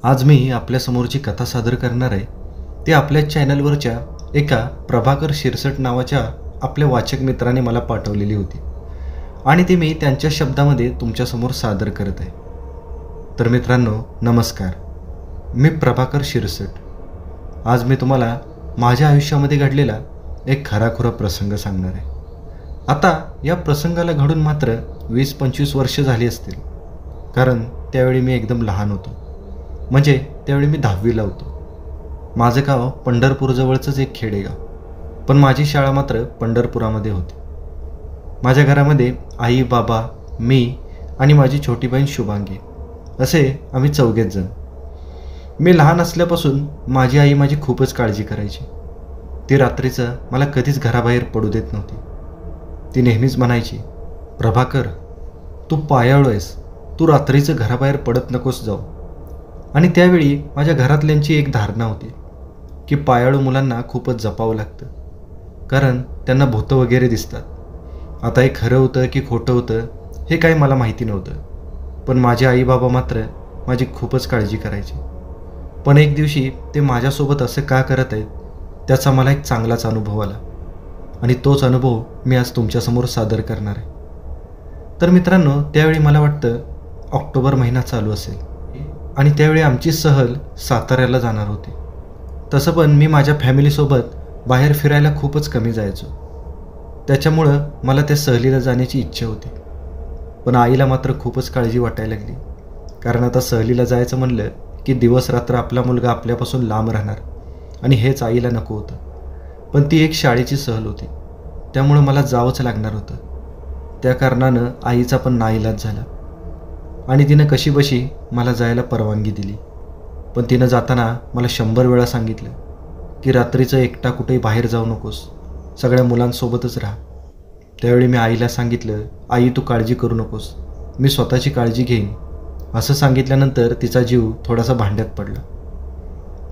आज मी आपल्यासमोर जी कथा सादर करणार आहे ती आपल्या चॅनलवरच्या एका प्रभाकर शिरसट नावाच्या आपल्या वाचक मित्राने मला पाठवलेली होती आणि ती मी त्यांच्या शब्दामध्ये तुमच्यासमोर सादर करत आहे. तर मित्रांनो नमस्कार, मी प्रभाकर शिरसट. आज मी तुम्हाला माझ्या आयुष्यामध्ये घडलेला एक खराखुरा प्रसंग सांगणार आहे. आता या प्रसंगाला घडून मात्र 20-25 वर्ष झाली असतील, कारण त्यावेळी मी एकदम लहान होतो. म्हणजे त्यावेळी मी 10वीला होतो. माझं गाव पंढरपूरजवळचंच एक खेडेगाव, पण माझी शाळा मात्र पंढरपुरामध्ये होती. माझ्या घरामध्ये आई, बाबा, मी आणि माझी छोटी बहीण शुभांगी असे आम्ही 4 जण. मी लहान असल्यापासून माझी आई माझी खूपच काळजी करायची. ती रात्रीचं मला कधीच घराबाहेर पडू देत नव्हती. ती नेहमीच म्हणायची, प्रभाकर, तू पायाळू आहेस, तू रात्रीचं घराबाहेर पडत नकोस जाऊ. आणि त्यावेळी माझ्या घरातल्यांची एक धारणा होती की पायाळू मुलांना खूपच जपावं लागतं, कारण त्यांना भूतं वगैरे दिसतात. आता हे खरं होतं की खोटं होतं हे काही मला माहिती नव्हतं, पण माझे आई बाबा मात्र माझी खूपच काळजी करायची. पण एक दिवशी ते माझ्यासोबत असं का करत आहेत त्याचा मला एक चांगलाच अनुभव आला, आणि तोच अनुभव मी आज तुमच्यासमोर सादर करणार आहे. तर मित्रांनो, त्यावेळी मला वाटतं ऑक्टोबर महिना चालू असेल आणि त्यावेळी आमची सहल साताऱ्याला जाणार होती. तसं पण मी माझ्या फॅमिलीसोबत बाहेर फिरायला खूपच कमी जायचो, त्याच्यामुळं मला त्या सहलीला जाण्याची इच्छा होती. पण आईला मात्र खूपच काळजी वाटायला लागली, कारण आता सहलीला जायचं म्हणलं की दिवस रात्र आपला मुलगा आपल्यापासून लांब राहणार, आणि हेच आईला नको होतं. पण ती एक शाळेची सहल होती, त्यामुळं मला जावंच लागणार होतं. त्या कारणानं आईचा पण नाईलाज झाला आणि तिनं कशीबशी मला जायला परवानगी दिली. पण तिनं जाताना मला 100 वेळा सांगितलं की रात्रीचं एकटा कुठेही बाहेर जाऊ नकोस, सगळ्या मुलांसोबतच राहा. त्यावेळी मी आईला सांगितलं, आई तू काळजी करू नकोस, मी स्वतःची काळजी घेईन. असं सांगितल्यानंतर तिचा जीव थोडासा भांड्यात पडला.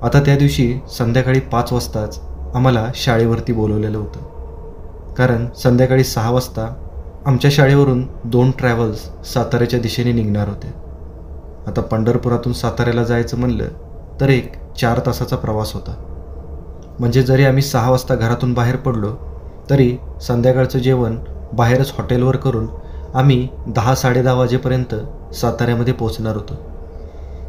आता त्या दिवशी संध्याकाळी 5 वाजताच आम्हाला शाळेवरती बोलवलेलं होतं, कारण संध्याकाळी 6 वाजता आमच्या शाळेवरून 2 ट्रॅव्हल्स साताऱ्याच्या दिशेने निघणार होते. आता पंढरपुरातून साताऱ्याला जायचं म्हणलं तर एक 4 तासाचा प्रवास होता. म्हणजे जरी आम्ही 6 वाजता घरातून बाहेर पडलो तरी संध्याकाळचं जेवण बाहेरच हॉटेलवर करून आम्ही 10-10:30 वाजेपर्यंत साताऱ्यामध्ये पोहोचणार होतो.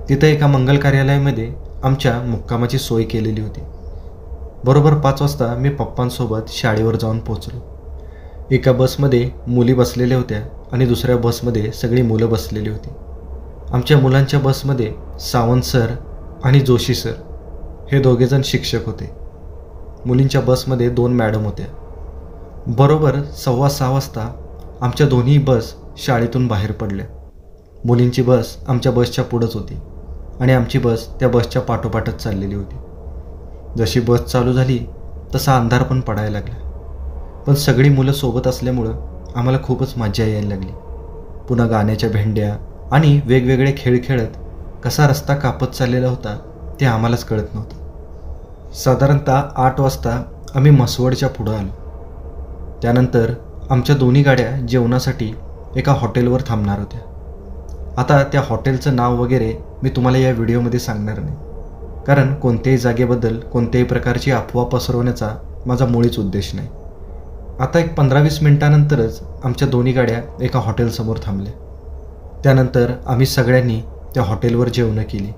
तिथं एका मंगल कार्यालयामध्ये आमच्या मुक्कामाची सोय केलेली होती. बरोबर 5 वाजता मी पप्पांसोबत शाळेवर जाऊन पोहोचलो. एका बसमध्ये मुली बसलेल्या होत्या आणि दुसऱ्या बसमध्ये सगळी मुलं बसलेली होती. आमच्या मुलांच्या बसमध्ये सावंत सर आणि जोशी सर हे 2 जण शिक्षक होते. मुलींच्या बसमध्ये 2 मॅडम होत्या. बरोबर 6:15 वाजता आमच्या दोन्ही बस शाळेतून बाहेर पडल्या. मुलींची बस आमच्या बसच्या पुढंच होती आणि आमची बस त्या बसच्या पाठोपाठच चाललेली होती. जशी बस चालू झाली तसा अंधार पण पडायला लागला, पण सगळी मुलं सोबत असल्यामुळं आम्हाला खूपच मजा यायला लागली. पुन्हा गाण्याच्या भेंड्या आणि वेगवेगळे खेळ खेळत कसा रस्ता कापत चाललेला होता ते आम्हालाच कळत नव्हतं. साधारणतः 8 वाजता आम्ही म्हसवडच्या पुढं आलो. त्यानंतर आमच्या दोन्ही गाड्या जेवणासाठी एका हॉटेलवर थांबणार होत्या. आता त्या हॉटेलचं नाव वगैरे मी तुम्हाला या व्हिडिओमध्ये सांगणार नाही, कारण कोणत्याही जागेबद्दल कोणत्याही प्रकारची अफवा पसरवण्याचा माझा मुळीच उद्देश नाही. आता एक 15-20 मिनिटानंतरच आमच्या दोन्ही गाड्या एका हॉटेलसमोर थांबल्या. त्यानंतर आम्ही सगळ्यांनी त्या हॉटेलवर जेवणं केली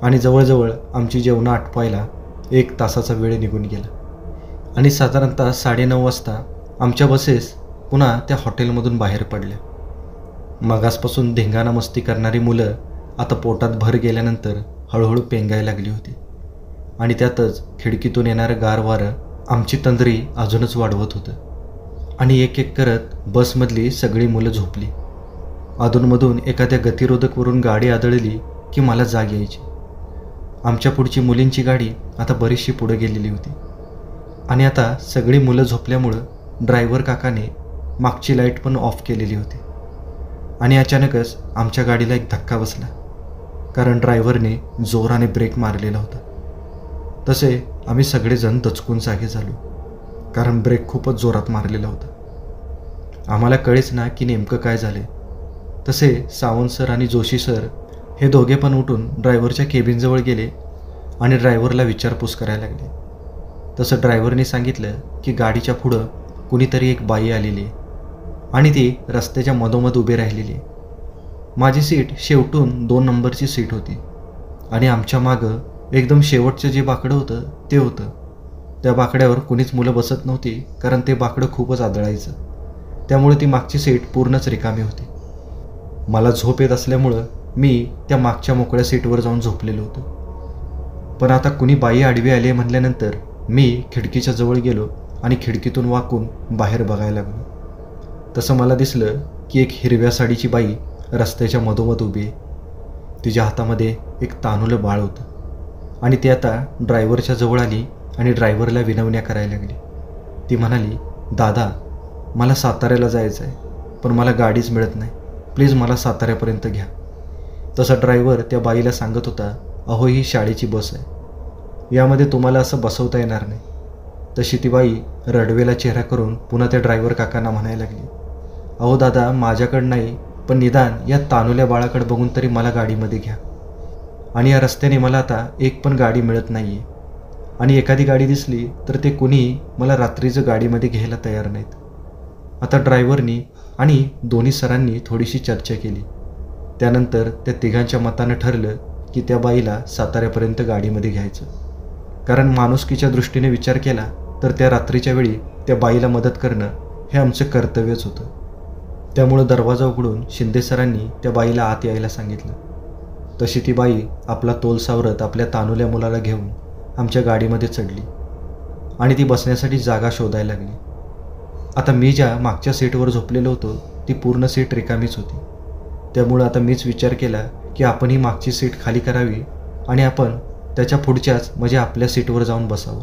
आणि जवळजवळ आमची जेवणं आटपायला 1 तासाचा वेळ निघून गेला. आणि साधारणतः 9:30 वाजता आमच्या बसेस पुन्हा त्या हॉटेलमधून बाहेर पडल्या. मगासपासून धिंगाणा मस्ती करणारी मुलं आता पोटात भर गेल्यानंतर हळूहळू पेंगायला लागली होती, आणि त्यातच खिडकीतून येणारं गार वारं आमची तंद्री अजूनच वाढवत होतं. आणि एक एक करत बसमधली सगळी मुलं झोपली. अधूनमधून एखाद्या गतिरोधकवरून गाडी आदळली की मला जाग यायची. आमच्या पुढची मुलींची गाडी आता बरीचशी पुढे गेलेली होती, आणि आता सगळी मुलं झोपल्यामुळं ड्रायव्हर काकाने मागची लाईट पण ऑफ केलेली होती. आणि अचानकच आमच्या गाडीला एक धक्का बसला, कारण ड्रायव्हरने जोराने ब्रेक मारलेला होता. तसे आम्ही सगळेजण दचकून जागे झालो, कारण ब्रेक खूपच जोरात मारलेला होता. आम्हाला कळेच ना की नेमकं काय झाले. तसे सावंत सर आणि जोशी सर हे दोघे पण उठून ड्रायव्हरच्या केबिनजवळ गेले आणि ड्रायव्हरला विचारपूस करायला लागले. तसं ड्रायव्हरने सांगितलं की गाडीच्या पुढं कुणीतरी एक बाई आलेली आहे आणि ती रस्त्याच्या मधोमध उभी राहिलेली आहे. माझी सीट शेवटून 2 नंबरची सीट होती आणि आमच्या मागं एकदम शेवटचं जे बाकडं होतं ते होतं. त्या बाकड्यावर कुणीच मुलं बसत नव्हती, कारण ते बाकडं खूपच आदळायचं. त्यामुळे ती मागची सीट पूर्णच रिकामी होती. मला झोप येत असल्यामुळं मी त्या मागच्या मोकळ्या सीटवर जाऊन झोपलेलो होतो. पण आता कुणी बाई आडवी आली म्हटल्यानंतर मी खिडकीच्या जवळ गेलो आणि खिडकीतून वाकून बाहेर बघायला लागलो. तसं मला दिसलं की एक हिरव्या साडीची बाई रस्त्याच्या मधोमध उभी आहे. तिच्या हातामध्ये एक तानुलं बाळ होतं आणि ती आता ड्रायव्हरच्या जवळ आली आणि ड्रायव्हरला विनवण्या करायला लागली. ती म्हणाली, दादा मला साताऱ्याला जायचं आहे, पण मला गाडीच मिळत नाही, प्लीज मला साताऱ्यापर्यंत घ्या. तसा ड्रायव्हर त्या बाईला सांगत होता, अहो ही शाळेची बस आहे, यामध्ये तुम्हाला असं बसवता येणार नाही. तशी ती बाई रडवेला चेहरा करून पुन्हा त्या ड्रायव्हर काकांना म्हणायला लागली, अहो दादा माझ्याकडं नाही, पण निदान या तानुल्या बाळाकडे बघून तरी मला गाडीमध्ये घ्या. आणि या रस्त्याने मला आता एक पण गाडी मिळत नाही आहे आणि एखादी गाडी दिसली तर ते कुणीही मला रात्रीचं गाडीमध्ये घ्यायला तयार नाहीत. आता ड्रायव्हरनी आणि दोन्ही सरांनी थोडीशी चर्चा केली. त्यानंतर त्या तिघांच्या मतानं ठरलं की त्या बाईला साताऱ्यापर्यंत गाडीमध्ये घ्यायचं, कारण माणुसकीच्या दृष्टीने विचार केला तर त्या रात्रीच्या वेळी त्या बाईला मदत करणं हे आमचं कर्तव्यच होतं. त्यामुळं दरवाजा उघडून शिंदे सरांनी त्या बाईला आत यायला सांगितलं. तशी ती बाई आपला तोल सावरत आपल्या तानुल्या मुलाला घेऊन आमच्या गाडीमध्ये चढली आणि ती बसण्यासाठी जागा शोधायला लागली. आता मी ज्या मागच्या सीटवर झोपलेलो होतो ती पूर्ण सीट रिकामीच होती. त्यामुळं आता मीच विचार केला की आपण ही मागची सीट खाली करावी आणि आपण त्याच्या पुढच्याच म्हणजे आपल्या सीटवर जाऊन बसावं.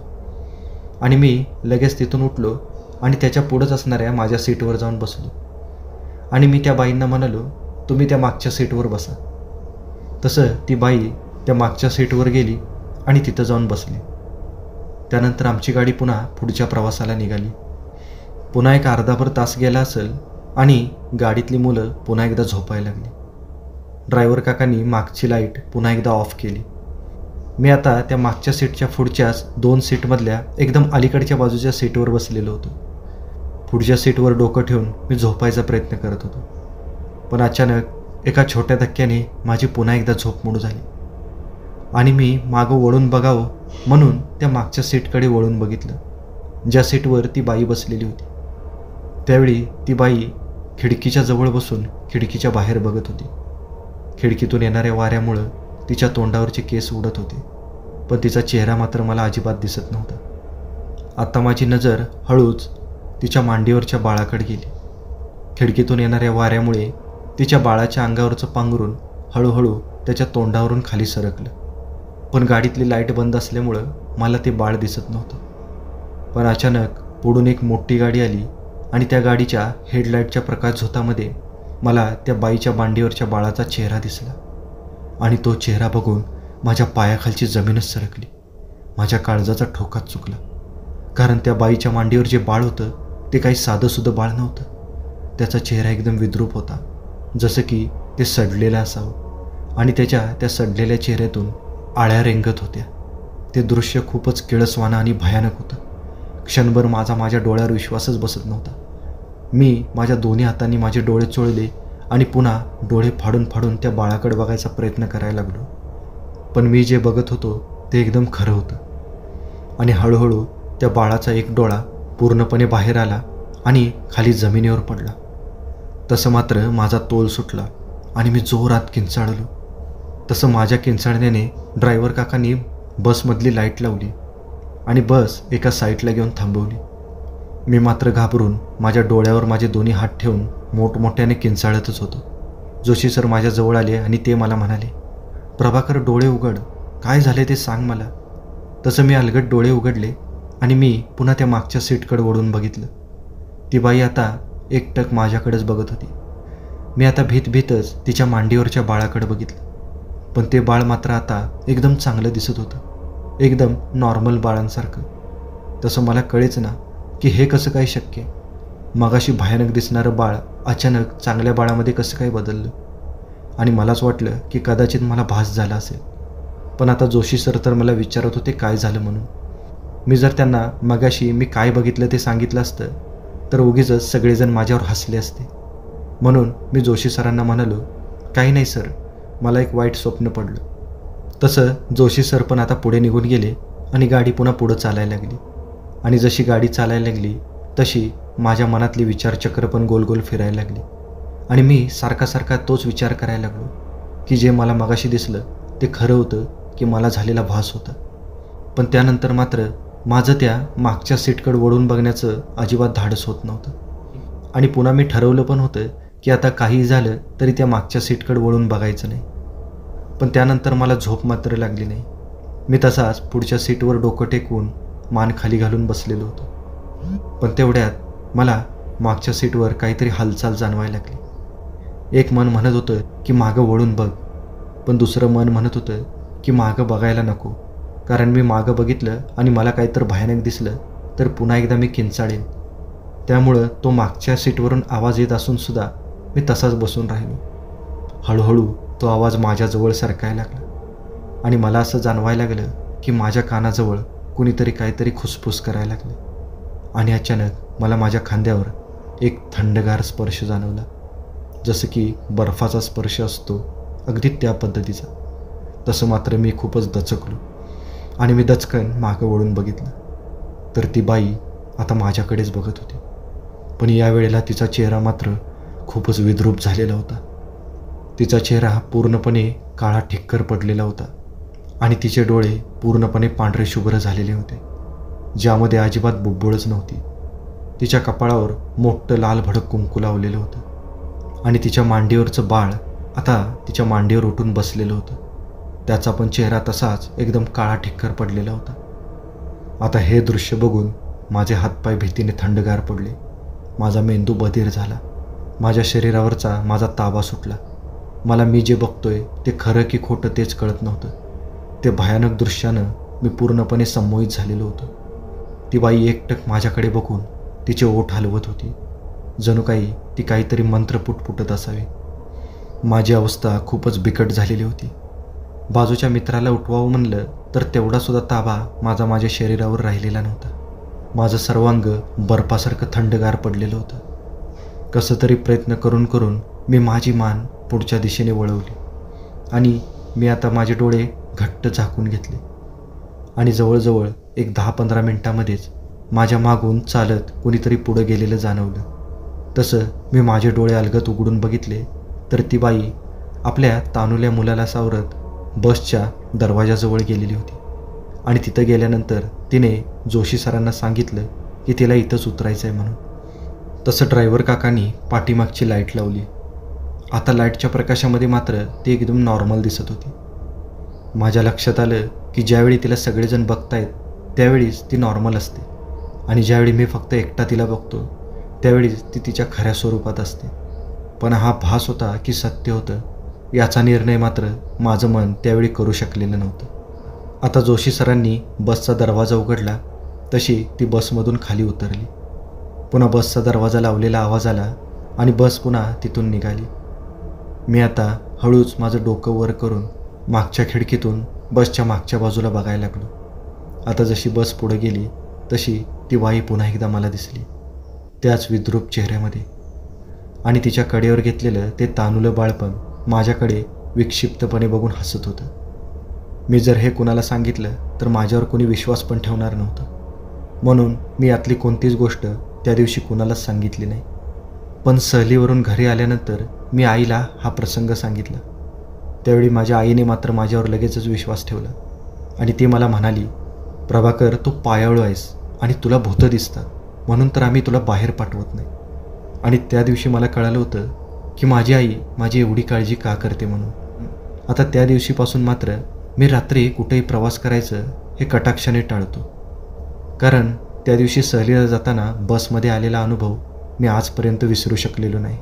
आणि मी लगेच तिथून उठलो आणि त्याच्या पुढंच असणाऱ्या माझ्या सीटवर जाऊन बसलो आणि मी त्या बाईंना म्हणालो, तुम्ही त्या मागच्या सीटवर बसा. तसं ती बाई त्या मागच्या सीटवर गेली आणि तिथं जाऊन बसली. त्यानंतर आमची गाडी पुन्हा पुढच्या प्रवासाला निघाली. पुन्हा एक अर्धाभर तास गेला असेल आणि गाडीतली मुलं पुन्हा एकदा झोपायला लागली. ड्रायव्हर काकांनी मागची लाईट पुन्हा एकदा ऑफ केली. मी आता त्या मागच्या सीटच्या पुढच्याच 2 सीटमधल्या एकदम अलीकडच्या बाजूच्या सीटवर बसलेलो होतो. पुढच्या सीटवर डोकं ठेवून मी झोपायचा प्रयत्न करत होतो. पण अचानक एका छोट्या धक्क्याने माझी पुन्हा एकदा झोप मोड झाली आणि मी मागं वळून बघावं म्हणून त्या मागच्या सीटकडे वळून बघितलं, ज्या सीटवर ती बाई बसलेली होती. त्यावेळी ती बाई खिडकीच्या जवळ बसून खिडकीच्या बाहेर बघत होती. खिडकीतून येणाऱ्या वाऱ्यामुळं तिच्या तोंडावरचे केस उडत होते, पण तिचा चेहरा मात्र मला अजिबात दिसत नव्हता. आता माझी नजर हळूच तिच्या मांडीवरच्या बाळाकडे गेली. खिडकीतून येणाऱ्या वाऱ्यामुळे तिच्या बाळाच्या अंगावरचं पांघरून हळूहळू त्याच्या तोंडावरून खाली सरकलं. पण गाडीतली लाईट बंद असल्यामुळं मला ते बाळ दिसत नव्हतं. पण अचानक पुढून एक मोठी गाडी आली आणि त्या गाडीच्या हेडलाईटच्या प्रकाशझोतामध्ये मला त्या बाईच्या मांडीवरच्या बाळाचा चेहरा दिसला आणि तो चेहरा बघून माझ्या पायाखालची जमीनच सरकली. माझ्या काळजाचा ठोकाच चुकला, कारण त्या बाईच्या मांडीवर जे बाळ होतं ते काही साधंसुधं बाळ नव्हतं. त्याचा चेहरा एकदम विद्रूप होता, जसं की ते सडलेलं असावं आणि त्या सडलेल्या चेहऱ्यातून आळ्या रेंगत होत्या. ते दृश्य खूपच किळसवाणं आणि भयानक होतं. क्षणभर माझ्या डोळ्यावर विश्वासच बसत नव्हता. मी माझ्या दोन्ही हातांनी माझे डोळे चोळले आणि पुन्हा डोळे फाडून फाडून त्या बाळाकडे बघायचा प्रयत्न करायला लागलो. पण मी जे बघत होतो ते एकदम खरं होतं आणि हळूहळू त्या बाळाचा एक डोळा पूर्णपणे बाहेर आला आणि खाली जमिनीवर पडला. तसं मात्र माझा तोल सुटला आणि मी जोरात किंचाळलो. तसं माझ्या किंचाळण्याने ड्रायव्हर काकांनी बसमधली लाईट लावली आणि बस एका साईडला घेऊन थांबवली. मी मात्र घाबरून माझ्या डोळ्यावर माझे दोन्ही हात ठेवून मोठमोठ्याने किंचाळतच होतो. जोशी सर माझ्या जवळ आले आणि ते मला म्हणाले, प्रभाकर डोळे उघड, काय झाले ते सांग मला. तसं मी अलगद डोळे उघडले आणि मी पुन्हा त्या मागच्या सीटकडे वळून बघितलं. ती बाई आता एकटक माझ्याकडेच बघत होती. मी आता भीतच तिच्या मांडीवरच्या बाळाकडे बघितलं, पण ते बाळ मात्र आता एकदम चांगलं दिसत होतं, एकदम नॉर्मल बाळांसारखं. तसं मला कळेच ना की हे कसं काय शक्य. मगाशी भयानक दिसणारं बाळ अचानक चांगल्या बाळामध्ये कसं काय बदललं. आणि मलाच वाटलं की कदाचित मला भास झाला असेल. पण आता जोशी सर तर मला विचारत होते काय झालं म्हणून. मी जर त्यांना मगाशी मी काय बघितलं ते सांगितलं असतं तर उगीचच सगळेजण माझ्यावर हसले असते. म्हणून मी जोशी सरांना म्हणालो, काही नाही सर, मला एक वाईट स्वप्न पडलं. तसं जोशी सर पण आता पुढे निघून गेले आणि गाडी पुन्हा पुढं चालायला लागली. आणि जशी गाडी चालायला लागली तशी माझ्या मनातली विचारचक्र पण गोल गोल फिरायला लागली. आणि मी सारखा तोच विचार करायला लागलो की जे मला मगाशी दिसलं ते खरं होतं की मला झालेला भास होता. पण त्यानंतर मात्र माझं त्या मागच्या सीटकडे वळून बघण्याचं अजिबात धाडस होत नव्हतं. आणि पुन्हा मी ठरवलं पण होतं की आता काही झालं तरी त्या मागच्या सीटकडे वळून बघायचं नाही. पण त्यानंतर मला झोप मात्र लागली नाही. मी तसाच पुढच्या सीटवर डोकं टेकवून मान खाली घालून बसलेलो होतो. पण तेवढ्यात मला मागच्या सीटवर काहीतरी हालचाल जाणवायला लागली. एक मन म्हणत होतं की मागं वळून बघ, पण दुसरं मन म्हणत होतं की मागं बघायला नको, कारण मी मागं बघितलं आणि मला काहीतरी भयानक दिसलं तर पुन्हा एकदा मी किंचाळेन. त्यामुळं तो मागच्या सीटवरून आवाज येत असूनसुद्धा मी तसाच बसून राहिलो. हळूहळू तो आवाज माझ्याजवळ सरकायला लागला आणि मला असं जाणवायला लागलं की माझ्या कानाजवळ कुणीतरी काहीतरी खुसफुस करायला लागले. आणि अचानक मला माझ्या खांद्यावर एक थंडगार स्पर्श जाणवला, जसं की बर्फाचा स्पर्श असतो अगदी त्या पद्धतीचा. तसं मात्र मी खूपच दचकलो आणि मी दचकन मागं वळून बघितलं तर ती बाई आता माझ्याकडेच बघत होती. पण यावेळेला तिचा चेहरा मात्र खूपच विद्रूप झालेला होता. तिचा चेहरा पूर्णपणे काळा ठिक्कर पडलेला होता आणि तिचे डोळे पूर्णपणे पांढरे शुभ्र झालेले होते, ज्यामध्ये अजिबात बुब्बुळच नव्हती. तिच्या कपाळावर मोठं लाल भडक कुंकू लावलेलं होतं आणि तिच्या मांडीवरचं बाळ आता तिच्या मांडीवर उठून बसलेलं होतं. त्याचा पण चेहरा तसाच एकदम काळा ठिक्कर पडलेला होता. आता हे दृश्य बघून माझे हातपाय भीतीने थंडगार पडले. माझा मेंदू बधीर झाला. माझ्या शरीरावरचा माझा ताबा सुटला. मला मी जे बघतोय ते खरं की खोटं तेच कळत नव्हतं. ते भयानक दृश्यानं मी पूर्णपणे संमोहित झालेलो होतो. ती बाई एकटक माझ्याकडे बघून तिचे ओठ हलवत होती, जणू काही ती काहीतरी मंत्र पुटपुटत असावी. माझी अवस्था खूपच बिकट झालेली होती. बाजूच्या मित्राला उठवावं म्हणलं तर तेवढासुद्धा ताबा माझ्या शरीरावर राहिलेला नव्हता. माझं सर्वांग बर्फासारखं थंडगार पडलेलं होतं. कसं तरी प्रयत्न करून करून मी माझी मान पुढच्या दिशेने वळवली आणि मी आता माझे डोळे घट्ट झाकून घेतले. आणि जवळजवळ एक 10-15 मिनिटांमध्येच माझ्या मागून चालत कुणीतरी पुढं गेलेलं जाणवलं. तसं मी माझे डोळे अलगद उघडून बघितले तर ती बाई आपल्या तानुल्या मुलाला सावरत बसच्या दरवाजाजवळ गेलेली होती. आणि तिथं गेल्यानंतर तिने जोशी सरांना सांगितलं की तिला इथंच उतरायचं आहे म्हणून. तसं ड्रायव्हर काकांनी पाठीमागची लाईट लावली. आता लाईटच्या प्रकाशामध्ये मात्र ती एकदम नॉर्मल दिसत होती. माझ्या लक्षात आलं की ज्यावेळी तिला सगळेजण बघतायत त्यावेळीच ती नॉर्मल असते आणि ज्यावेळी मी फक्त एकटा तिला बघतो त्यावेळीच ती तिच्या खऱ्या स्वरूपात असते. पण हा भास होता की सत्य होतं याचा निर्णय मात्र माझं मन त्यावेळी करू शकलेलं नव्हतं. आता जोशी सरांनी बसचा दरवाजा उघडला तशी ती बसमधून खाली उतरली. पुन्हा बसचा दरवाजा लावलेला आवाज आला आणि बस पुन्हा तिथून निघाली. मी आता हळूच माझं डोकं वर करून मागच्या खिडकीतून बसच्या मागच्या बाजूला बघायला लागलो. आता जशी बस पुढे गेली तशी ती बाई पुन्हा एकदा मला दिसली, त्याच विद्रूप चेहऱ्यामध्ये. आणि तिच्या कडेवर घेतलेलं ते तानुलं बाळपण माझ्याकडे विक्षिप्तपणे बघून हसत होतं. मी जर हे कुणाला सांगितलं तर माझ्यावर कोणी विश्वास पण ठेवणार नव्हतं. म्हणून मी यातली कोणतीच गोष्ट त्या दिवशी कुणालाच सांगितली नाही. पण सहलीवरून घरी आल्यानंतर मी आईला हा प्रसंग सांगितला. त्यावेळी माझ्या आईने मात्र माझ्यावर लगेचच विश्वास ठेवला आणि ती मला म्हणाली, प्रभाकर, तू पायाळू आहेस आणि तुला भूतं दिसतात, म्हणून तर आम्ही तुला बाहेर पाठवत नाही. आणि त्या दिवशी मला कळालं होतं की माझी आई माझी एवढी काळजी का करते म्हणून. आता त्या दिवशीपासून मात्र मी रात्री कुठेही प्रवास करायचं हे कटाक्षाने टाळतो, कारण त्या दिवशी सहलीला जाताना बसमध्ये आलेला अनुभव मी आजपर्यंत विसरू शकलेलो नाही.